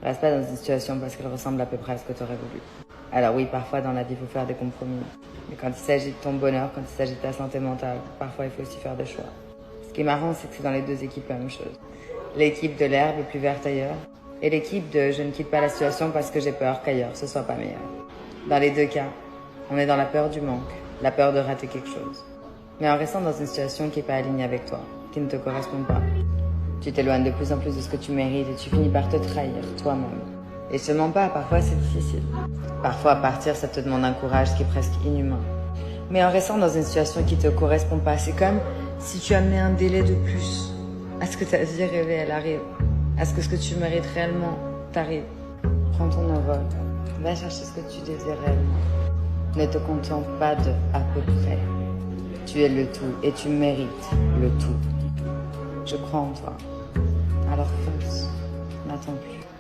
Reste pas dans une situation parce qu'elle ressemble à peu près à ce que tu aurais voulu. Alors oui, parfois dans la vie, il faut faire des compromis. Mais quand il s'agit de ton bonheur, quand il s'agit de ta santé mentale, parfois il faut aussi faire des choix. Ce qui est marrant, c'est que c'est dans les deux équipes la même chose. L'équipe de l'herbe est plus verte ailleurs, et l'équipe de je ne quitte pas la situation parce que j'ai peur qu'ailleurs ce soit pas meilleur. Dans les deux cas, on est dans la peur du manque, la peur de rater quelque chose. Mais en restant dans une situation qui n'est pas alignée avec toi, qui ne te correspond pas, tu t'éloignes de plus en plus de ce que tu mérites et tu finis par te trahir toi-même. Et je te mens pas, parfois c'est difficile. Parfois partir, ça te demande un courage qui est presque inhumain. Mais en restant dans une situation qui te correspond pas, c'est comme si tu amenais un délai de plus à ce que ta vie rêvée, elle arrive. À ce que tu mérites réellement t'arrive. Prends ton envol. Va chercher ce que tu désires réellement. Ne te contente pas de à peu près. Tu es le tout et tu mérites le tout. Je crois en toi. Alors fonce. N'attends plus.